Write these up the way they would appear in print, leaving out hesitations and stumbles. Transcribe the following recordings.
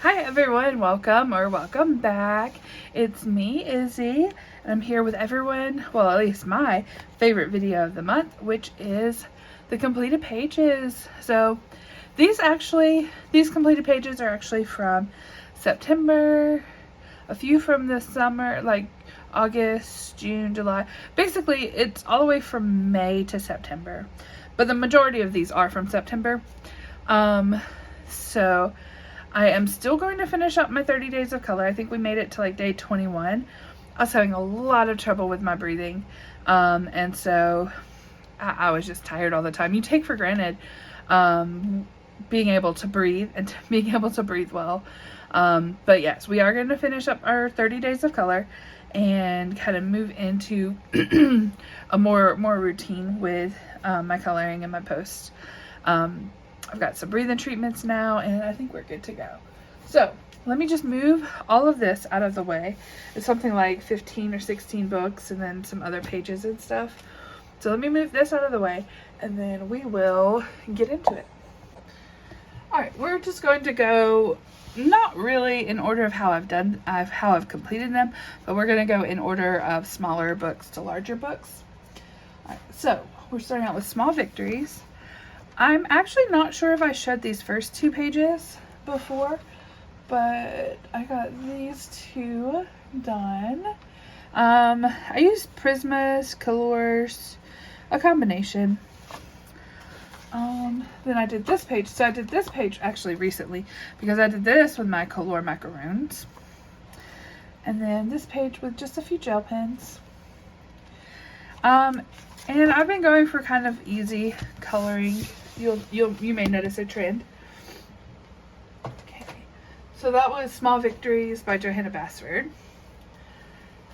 Hi everyone, welcome back. It's me, Izzy, and I'm here with everyone, well at least my favorite video of the month, which is the completed pages. So these completed pages are actually from September, a few from the summer, like August, June, July. Basically, it's all the way from May to September, but the majority of these are from September. So I am still going to finish up my 30 days of color. I think we made it to like day 21. I was having a lot of trouble with my breathing. And so I was just tired all the time. You take for granted being able to breathe and being able to breathe well. But yes, we are going to finish up our 30 days of color and kind of move into a more routine with my coloring and my posts. I've got some breathing treatments now, and I think we're good to go. So let me just move all of this out of the way. It's something like 15 or 16 books and then some other pages and stuff. So let me move this out of the way, and then we will get into it. All right, we're just going to go not really in order of how I've completed them, but we're going to go in order of smaller books to larger books. All right, so we're starting out with Small Victories. I'm actually not sure if I showed these first two pages before, but I got these two done. I used Prismas, Colors, a combination. Then I did this page. So I did this page actually recently because I did this with my Color macaroons. And then this page with just a few gel pens. And I've been going for kind of easy coloring. You may notice a trend. Okay, so that was Small Victories by Johanna Basford.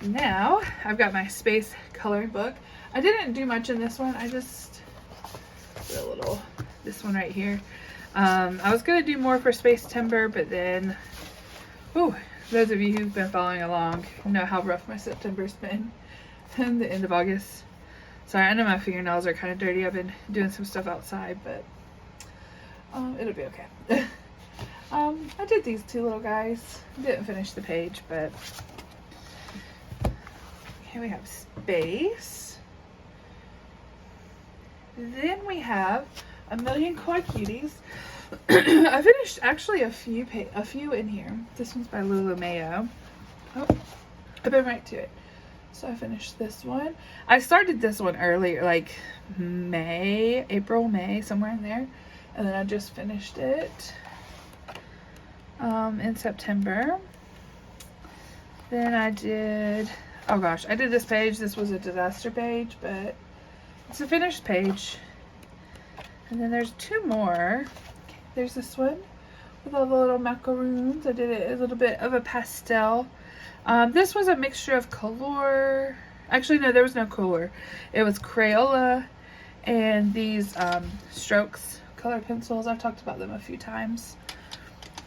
Now I've got my space coloring book. I didn't do much in this one. I just did a little, this one right here. I was gonna do more for Space Timber, but then, those of you who've been following along know how rough my September's been and the end of August. Sorry, I know my fingernails are kind of dirty. I've been doing some stuff outside, but it'll be okay. I did these two little guys. Didn't finish the page, but here we have Space. Then we have A Million Kawaii Cuties. I finished actually a few in here. This one's by Lulu Mayo. Oh, I've been right to it. So I finished this one. I started this one earlier, like April, May, somewhere in there. And then I just finished it in September. Then I did this page. This was a disaster page, but it's a finished page. And then there's two more. There's this one with all the little macaroons. I did it a little bit of a pastel. This was a mixture of Color. Actually, no, there was no Color. It was Crayola and these Strokes color pencils. I've talked about them a few times.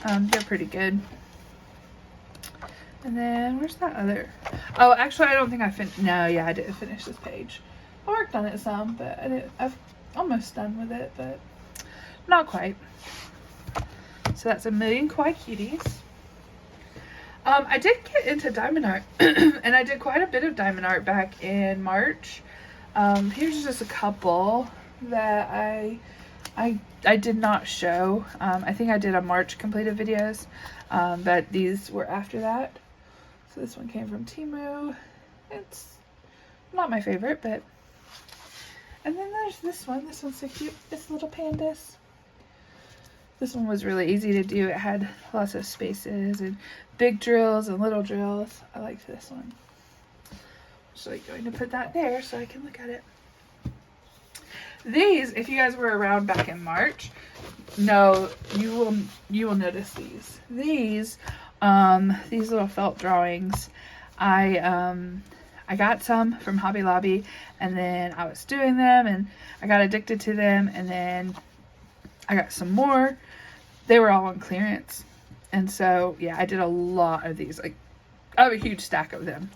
They're pretty good. And then where's that other? Oh, actually, I don't think I finished. No, yeah, I didn't finish this page. I worked on it some, but I've almost done with it, but not quite. So that's A Million Kawaii Cuties. I did get into diamond art, and I did quite a bit of diamond art back in March. Here's just a couple that I did not show. I think I did a March completed videos, but these were after that. So this one came from Temu. It's not my favorite, but... And then there's this one. This one's so cute. It's little pandas. This one was really easy to do. It had lots of spaces and big drills and little drills. I liked this one. So I'm going to put that there so I can look at it. These, if you guys were around back in March, no, you will notice these. These little felt drawings, I got some from Hobby Lobby, and then I was doing them and I got addicted to them, and then I got some more. They were all on clearance. And so, yeah, I did a lot of these. Like, I have a huge stack of them.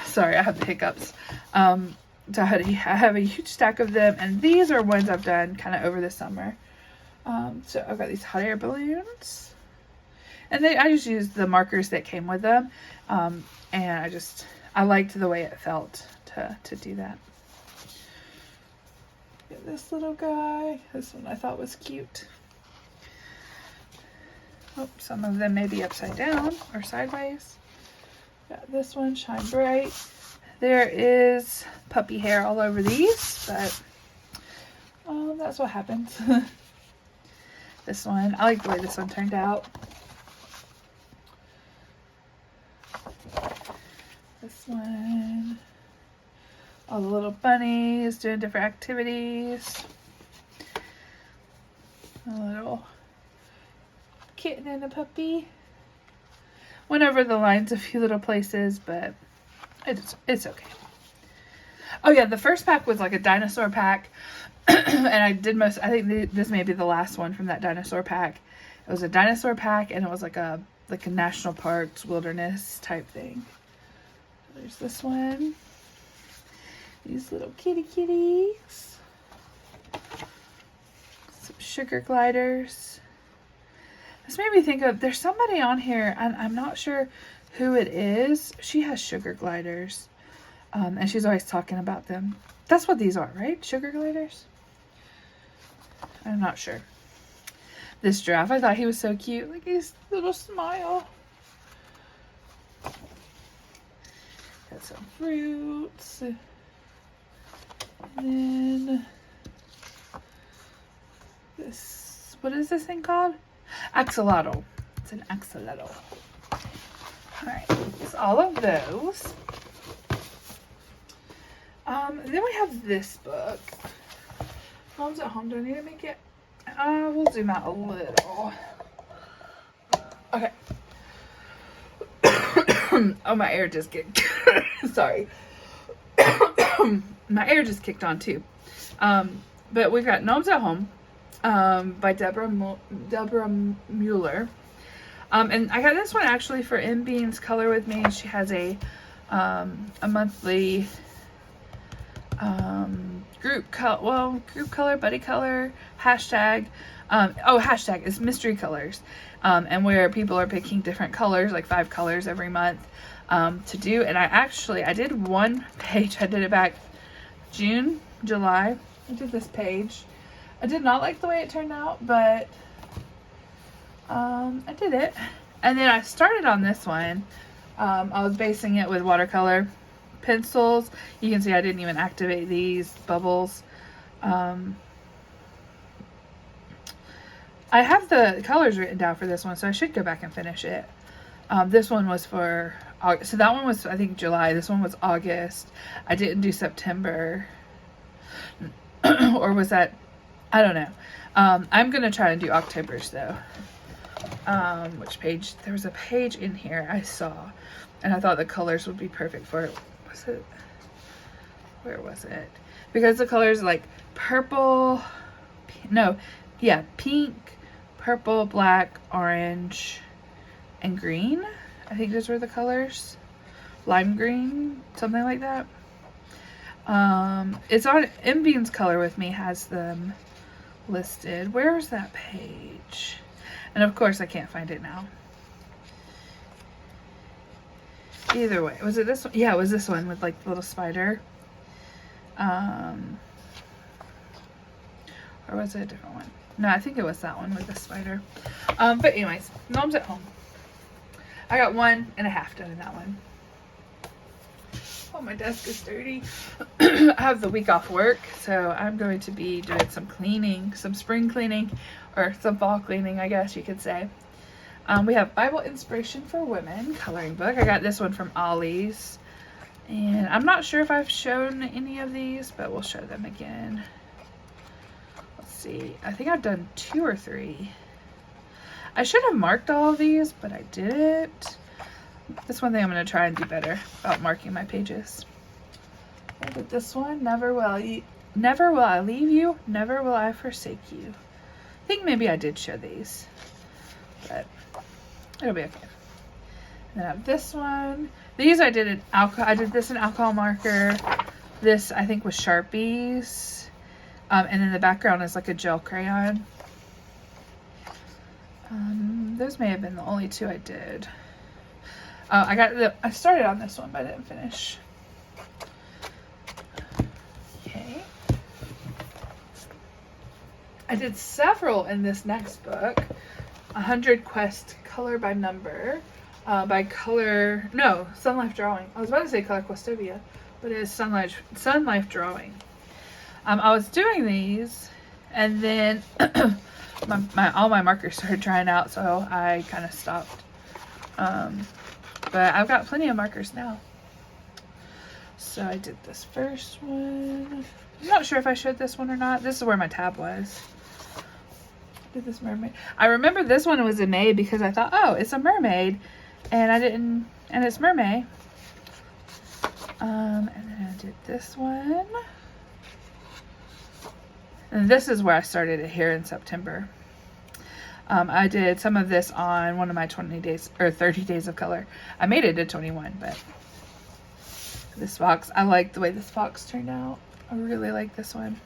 Sorry, I have the hiccups. So I have a huge stack of them. And these are ones I've done kind of over the summer. So I've got these hot air balloons. And I just used the markers that came with them. And I liked the way it felt to do that. Get this little guy. This one I thought was cute. Oh, some of them may be upside down or sideways. Got this one, Shine Bright. There is puppy hair all over these, but that's what happens. This one, I like the way this one turned out. This one, all the little bunnies doing different activities. A little kitten and a puppy. Went over the lines a few little places, but it's okay. Oh yeah, the first pack was like a dinosaur pack. And I think this may be the last one from that dinosaur pack. It was a dinosaur pack, and it was like a national parks wilderness type thing. There's this one. These little kitties. Some sugar gliders. This made me think of, there's somebody on here, and I'm not sure who it is. She has sugar gliders. And she's always talking about them. That's what these are, right? Sugar gliders? I'm not sure. This giraffe, I thought he was so cute. Like his little smile. Got some fruits. And then this, what is this thing called? Axolotl. It's an axolotl. Alright, it's all of those. Then we have this book. Mom's at home. Do I need to make it? We'll zoom out a little. Okay. Oh, my air just kicked. Sorry. My air just kicked on too. But we've got Gnomes at Home by Deborah Mueller. And I got this one actually for M Bean's Color With Me. She has a monthly group color, buddy color, hashtag. Hashtag is mystery colors. And where people are picking different colors, like 5 colors every month to do. And I did one page. I did it back June, July. I did this page. I did not like the way it turned out, but I did it. And then I started on this one. I was basing it with watercolor pencils. You can see I didn't even activate these bubbles. I have the colors written down for this one, so I should go back and finish it. This one was for August. So that one was, I think, July. This one was August. I didn't do September. Or was that, I don't know. I'm going to try and do October's though. Which page? There was a page in here I saw, and I thought the colors would be perfect for it. Was it? Where was it? Because the colors like purple, pink, purple, black, orange, and green. I think those were the colors. Lime green, something like that. It's on M Bean's Color With Me has them listed. Where was that page? And of course I can't find it now. Either way, was it this one? Yeah, it was this one with like the little spider. Or was it a different one? No, I think it was that one with the spider. But anyways, Gnomes at Home. I got 1.5 done in that one. Oh, my desk is dirty. I have the week off work, so I'm going to be doing some cleaning, some spring cleaning, or some fall cleaning, I guess you could say. We have Bible Inspiration for Women coloring book. I got this one from Ollie's. And I'm not sure if I've shown any of these, but we'll show them again. Let's see. I think I've done 2 or 3. I should have marked all of these, but I didn't. That's one thing I'm going to try and do better about marking my pages. But this one, never will I leave you, never will I forsake you. I think maybe I did show these, but it'll be okay. And then I have this one. These I did in alcohol. I did this in alcohol marker. This I think was Sharpies. And then the background is like a gel crayon. Those may have been the only two I did. I started on this one, but I didn't finish. Okay. I did several in this next book. 100 Quest Color by Number. Sunlife Drawing. I was about to say Color Questovia, but it is Sunlife Drawing. I was doing these, and then all my markers started drying out, so I kind of stopped. But I've got plenty of markers now. So I did this first one. I'm not sure if I showed this one or not. This is where my tab was. Did this mermaid. I remember this one was a May because I thought, oh, it's a mermaid. And I didn't, and it's mermaid. And then I did this one. And this is where I started it here in September. I did some of this on one of my 20 days or 30 days of color. I made it to 21, but this box, I like the way this box turned out. I really like this one.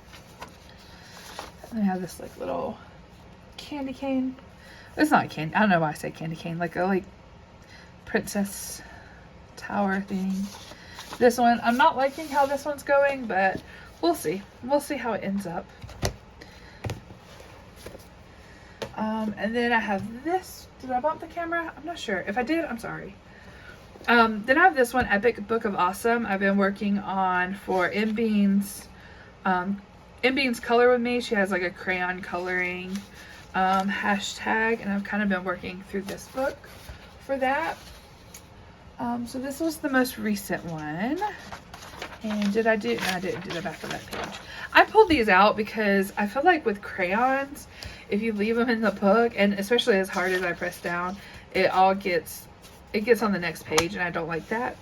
And I have this like little candy cane. It's not candy. I don't know why I say candy cane. Like a princess tower thing. This one, I'm not liking how this one's going, but we'll see. We'll see how it ends up. And then I have this. Did I bump the camera? I'm not sure. If I did, I'm sorry. Then I have this one, Epic Book of Awesome. I've been working on for M Beans. M Beans Color With Me. She has like a crayon coloring hashtag, and I've kind of been working through this book for that. So this was the most recent one. And did I do? No, I didn't do the back of that page. I pulled these out because I feel like with crayons, if you leave them in the book, and especially as hard as I press down, it gets on the next page, and I don't like that.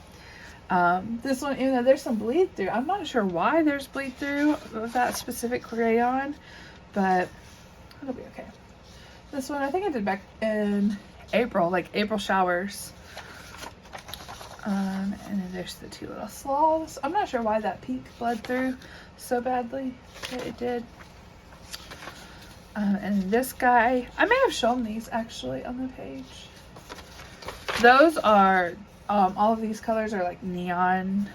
This one, even though there's some bleed through, I'm not sure why there's bleed through with that specific crayon, but it'll be okay. This one I think I did back in April, like April showers. And then there's the two little sloths. I'm not sure why that pink bled through so badly, but it did. And this guy, I may have shown these actually on the page. Those are, all of these colors are like neon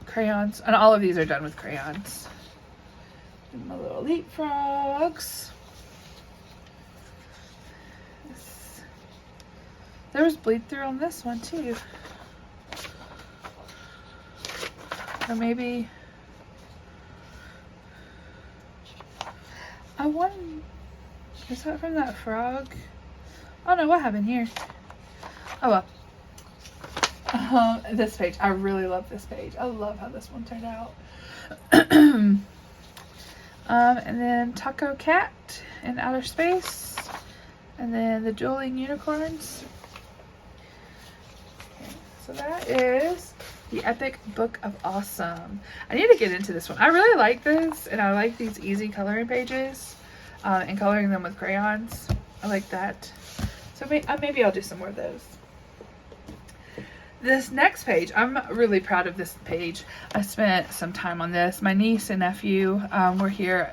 crayons. And all of these are done with crayons. And my little leapfrogs. There was bleed through on this one too. Or maybe I wonder, is that from that frog? Oh no, what happened here? Oh well. This page, I really love this page. I love how this one turned out. And then Taco Cat in Outer Space. And then the Dueling Unicorns. So that is the Epic Book of Awesome. I need to get into this one. I really like this, and I like these easy coloring pages and coloring them with crayons. I like that. So maybe I'll do some more of those. This next page, I'm really proud of this page. I spent some time on this. My niece and nephew were here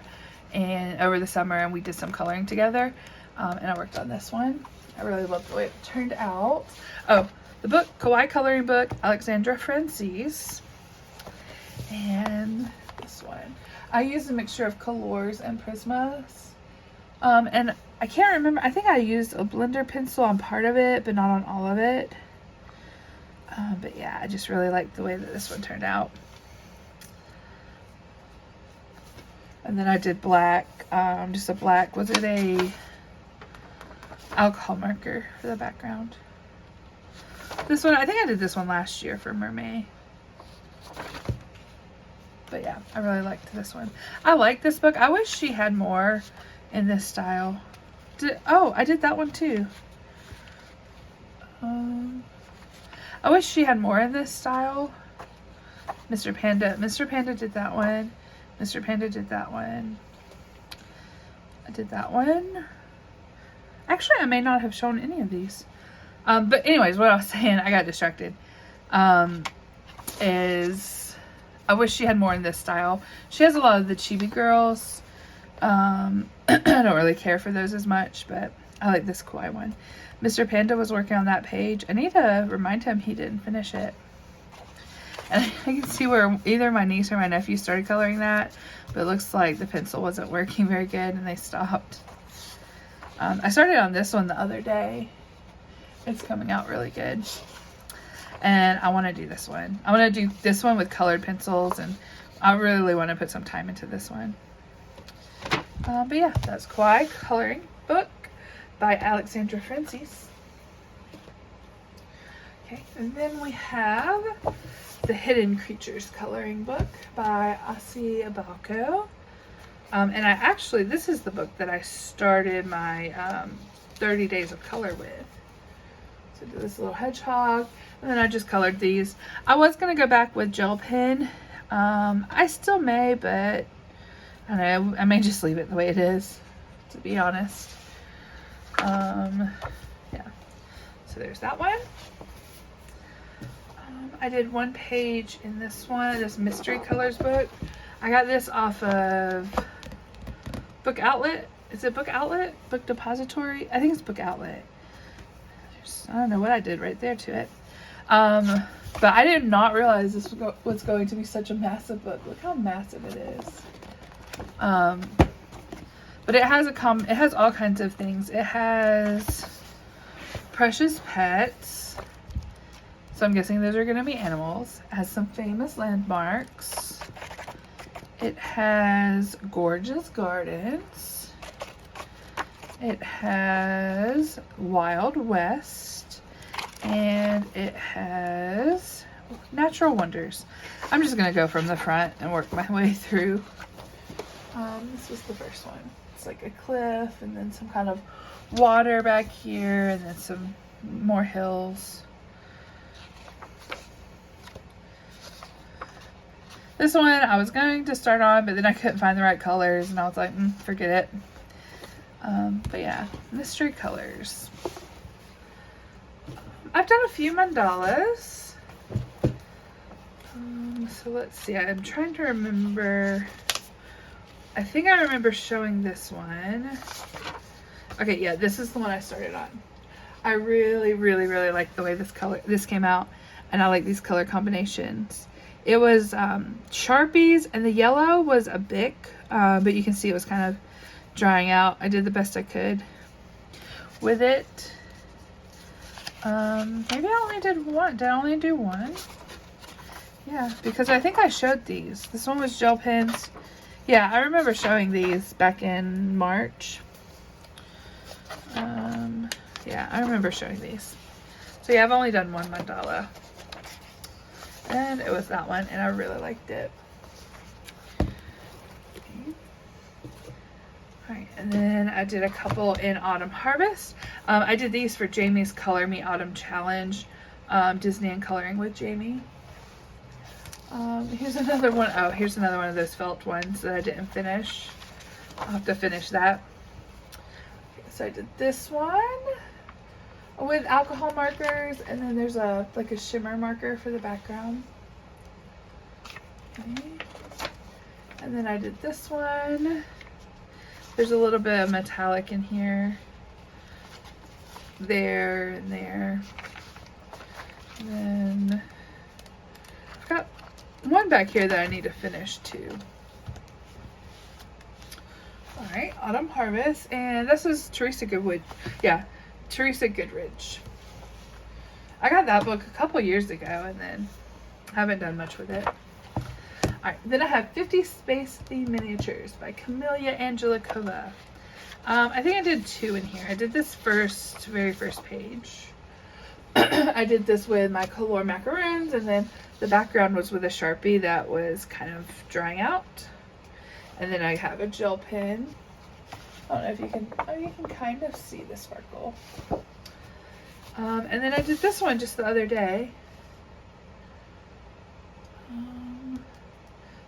over the summer, and we did some coloring together. And I worked on this one. I really love the way it turned out. Oh, the book, Kawaii coloring book, Alexandra Francis. And this one. I used a mixture of colors and Prismas. And I can't remember. I think I used a blender pencil on part of it, but not on all of it. But yeah, I just really like the way that this one turned out. And then I did black, just a black, was it a alcohol marker for the background? This one, I think I did this one last year for Mermaid. But yeah, I really liked this one. I like this book. I wish she had more in this style. Oh, I did that one too. I wish she had more in this style. Mr. Panda did that one. Mr. Panda did that one. I did that one. Actually, I may not have shown any of these. But anyways, what I was saying, I got distracted, is I wish she had more in this style. She has a lot of the chibi girls I don't really care for those as much, but I like this Kawaii one. Mr. Panda was working on that page. I need to remind him he didn't finish it. And I can see where either my niece or my nephew started coloring that, but it looks like the pencil wasn't working very good and they stopped. I started on this one the other day. It's coming out really good. And I want to do this one. I want to do this one with colored pencils, and I really want to put some time into this one. But yeah, that's Kawaii Coloring Book by Alexandra Francis. Okay, and then we have the Hidden Creatures Coloring Book by Asi Abalco. And I actually, this is the book that I started my 30 Days of Color with. So I did this little hedgehog, and then I just colored these. I was going to go back with gel pen. I still may, but I don't know, I may just leave it the way it is, to be honest. Yeah, so there's that one. I did one page in this one, this Mystery Colors book. I got this off of Book Outlet. Is it Book Outlet? Book Depository? I think it's Book Outlet. I don't know what I did right there to it. But I did not realize this was going to be such a massive book. Look how massive it is. But it has it has all kinds of things. It has precious pets. So I'm guessing those are going to be animals. It has some famous landmarks. It has gorgeous gardens. It has Wild West. And it has natural wonders. I'm just going to go from the front and work my way through. This was the first one. It's like a cliff and then some kind of water back here and then some more hills. This one I was going to start on, but then I couldn't find the right colors and I was like, forget it. But yeah, Mystery Colors. I've done a few mandalas. So let's see, I'm trying to remember. I think I remember showing this one. Okay, yeah, this is the one I started on. I really, really, really like the way this came out, and I like these color combinations. It was Sharpies, and the yellow was a Bic, but you can see it was kind of drying out. I did the best I could with it. Maybe I only did one. Did I only do one? Yeah, because I think I showed these. This one was gel pens. Yeah, I remember showing these back in March. Yeah, I remember showing these. So yeah, I've only done one mandala. And it was that one, and I really liked it. Alright, and then I did a couple in Autumn Harvest. I did these for Jamie's Color Me Autumn Challenge. Disney and Coloring with Jamie. Here's another one. Oh, here's another one of those felt ones that I didn't finish. I'll have to finish that. Okay, so I did this one with alcohol markers, and then there's like a shimmer marker for the background. Okay. And then I did this one. There's a little bit of metallic in here. There and there. And then I've got one back here that I need to finish too. Alright, Autumn Harvest, and this is Teresa Goodwood. Yeah, Teresa Goodridge. I got that book a couple years ago and then haven't done much with it. Alright, then I have 50 Space Theme Miniatures by Camelia Angelikova. I think I did two in here. I did this very first page. I did this with my Color macaroons, and then the background was with a Sharpie that was kind of drying out. And then I have a gel pen. I don't know if you can, you can kind of see the sparkle. And then I did this one just the other day.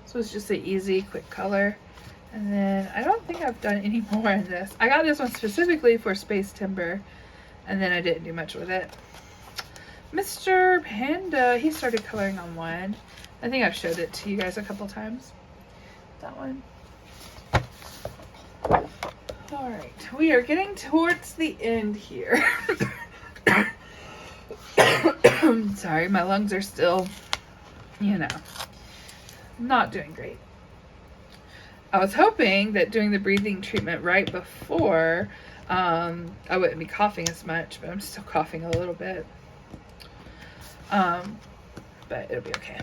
So it's just an easy, quick color. And then I don't think I've done any more in this. I got this one specifically for Space Timber, and then I didn't do much with it. Mr. Panda, he started coloring on one. I think I've showed it to you guys a couple times. That one. All right, we are getting towards the end here. Sorry, my lungs are still, you know, not doing great. I was hoping that doing the breathing treatment right before, I wouldn't be coughing as much, but I'm still coughing a little bit. But it'll be okay.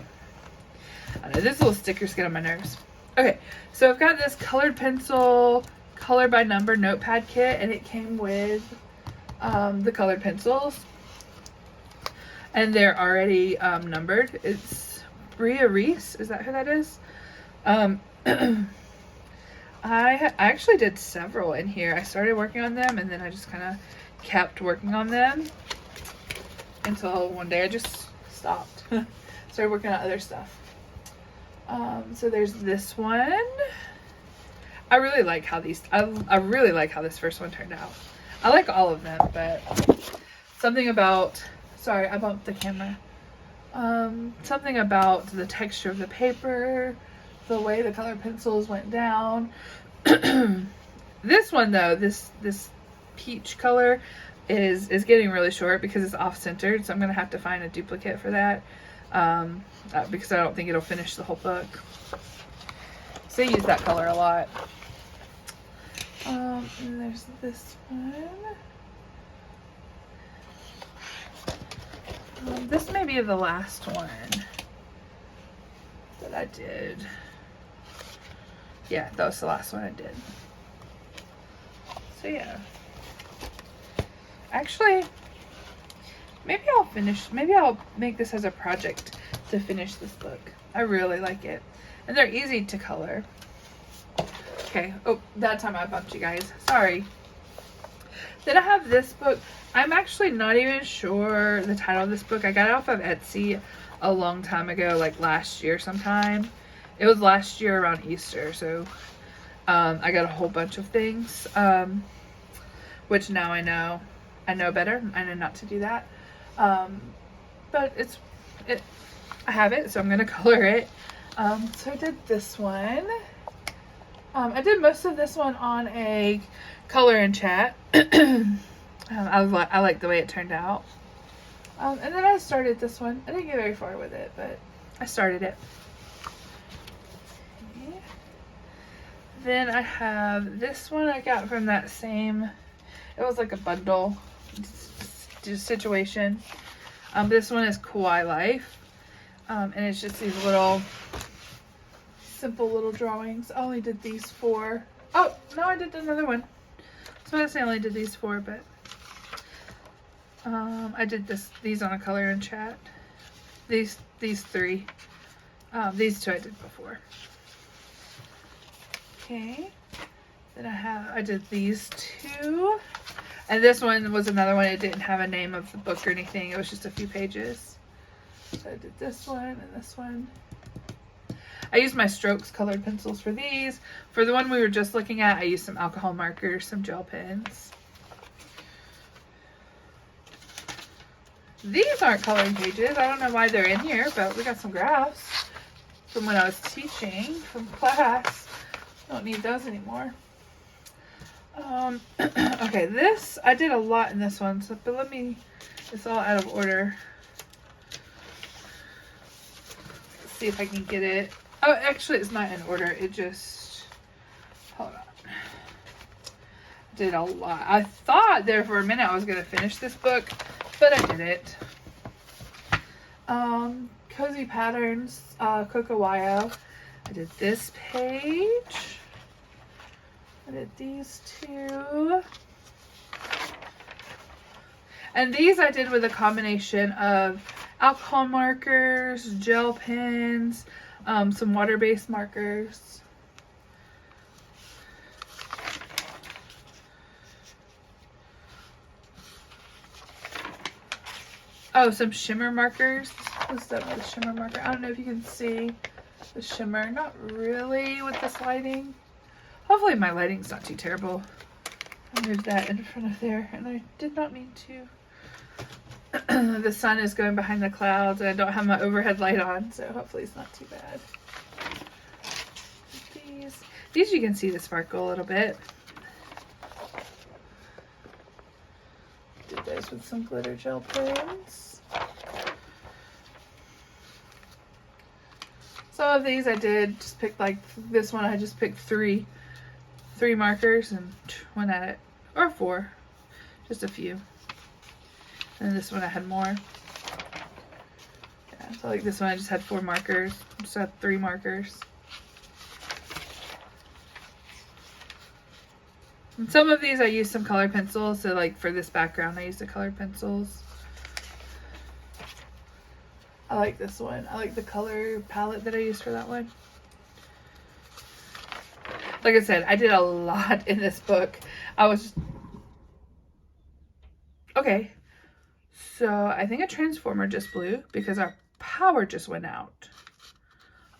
I know this little sticker's get on my nerves. Okay, so I've got this colored pencil, color by number notepad kit, and it came with the colored pencils. And they're already numbered. It's Bria Reese, is that who that is? I actually did several in here. I started working on them and then I just kind of kept working on them until one day I just stopped. Started working on other stuff. So there's this one. I really like how these, I really like how this first one turned out. I like all of them, but something about, sorry, I bumped the camera. Something about the texture of the paper, the way the colored pencils went down. This one though, this peach color is getting really short because it's off-centered, so I'm gonna have to find a duplicate for that, because I don't think it'll finish the whole book. So I use that color a lot. And there's this one. This may be the last one that I did. Yeah, that was the last one I did. So yeah. Actually, maybe I'll make this as a project to finish this book. I really like it. And they're easy to color. Okay, oh, that time I bumped you guys. Sorry. Then I have this book. I'm actually not even sure the title of this book. I got it off of Etsy a long time ago, like last year sometime. It was last year around Easter, so I got a whole bunch of things, which now I know better. I know not to do that. But I have it, so I'm gonna color it. So I did this one. I did most of this one on a color and chat. I like the way it turned out. And then I started this one. I didn't get very far with it, but I started it. Okay. Then I have this one I got from that same, it was like a bundle situation. This one is Kawaii Life. And it's just these little simple little drawings. I only did these 4. Oh, no, I did another one. So I say I only did these 4, but I did these on a color and chat. These 3. These 2 I did before. Okay. Then I did these 2. And this one was another one. It didn't have a name of the book or anything. It was just a few pages. So I did this one and this one. I used my Strokes colored pencils for these. For the one we were just looking at, I used some alcohol markers, some gel pens. These aren't coloring pages. I don't know why they're in here, but we got some graphs from when I was teaching from class. Don't need those anymore. Okay, this, I did a lot in this one, so, but it's all out of order. Let's see if I can get it. Oh, actually, it's not in order. It just, hold on. I did a lot. I thought there for a minute I was going to finish this book, but I didn't. Cozy Patterns, Kawaii. I did this page. I did these 2. And these I did with a combination of alcohol markers, gel pens, some water-based markers. Oh, some shimmer markers. What's up with shimmer marker? I don't know if you can see the shimmer. Not really with this lighting. Hopefully my lighting's not too terrible. I moved that in front of there and I did not mean to. The sun is going behind the clouds and I don't have my overhead light on, so hopefully it's not too bad. These you can see the sparkle a little bit. guys with some glitter gel pens. Some of these I did just pick, like this one I just picked three markers and went at it, or 4, just a few. And this one I had more. Yeah, so like this one I just had 4 markers, just had 3 markers. And some of these I used some colored pencils, so like for this background I used the colored pencils. I like this one. I like the color palette that I used for that one. Like I said, I did a lot in this book. Okay. So I think a transformer just blew because our power just went out.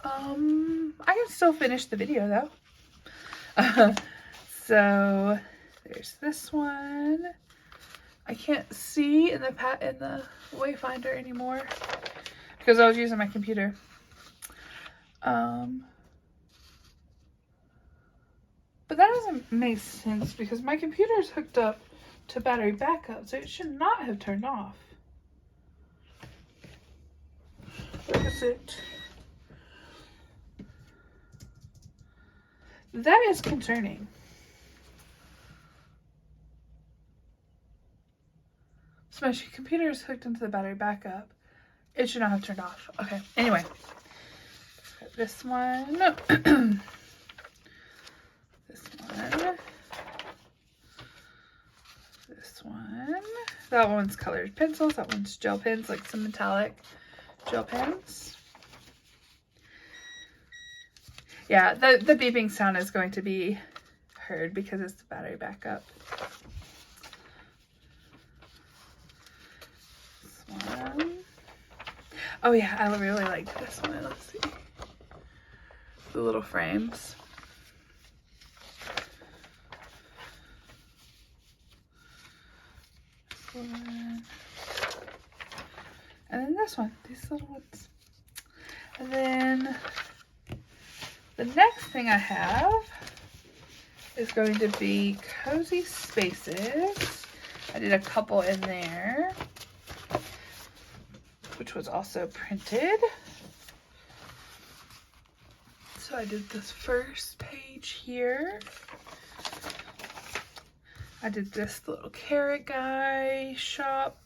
I can still finish the video though. So there's this one. I can't see in the wayfinder anymore because I was using my computer. But that doesn't make sense because my computer is hooked up to battery backup, so it should not have turned off. Where is it? That is concerning. So my computer is hooked into the battery backup. It should not have turned off. Okay, anyway. This one. This one. This one. That one's colored pencils. That one's gel pens, like some metallic gel pens. Yeah, the beeping sound is going to be heard because it's the battery backup. This one. Oh yeah, I really liked this one. Let's see. The little frames. This one. And then this one, these little ones. And then the next thing I have is going to be Cozy Spaces. I did a couple in there, which was also printed. So I did this first page here. I did this little carrot guy shop.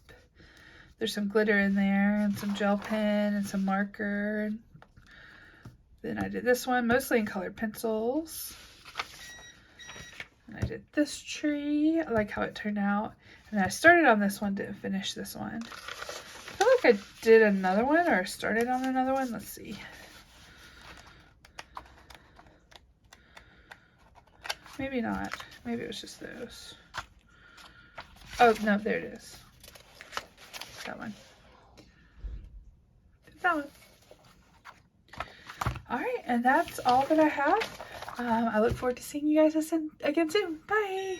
There's some glitter in there and some gel pen and some marker. Then I did this one, mostly in colored pencils. And I did this tree. I like how it turned out. And I started on this one, didn't finish this one. I feel like I did another one or started on another one. Let's see. Maybe not. Maybe it was just those. Oh, no, there it is. That one. That one. All right, and that's all that I have. I look forward to seeing you guys again soon. Bye.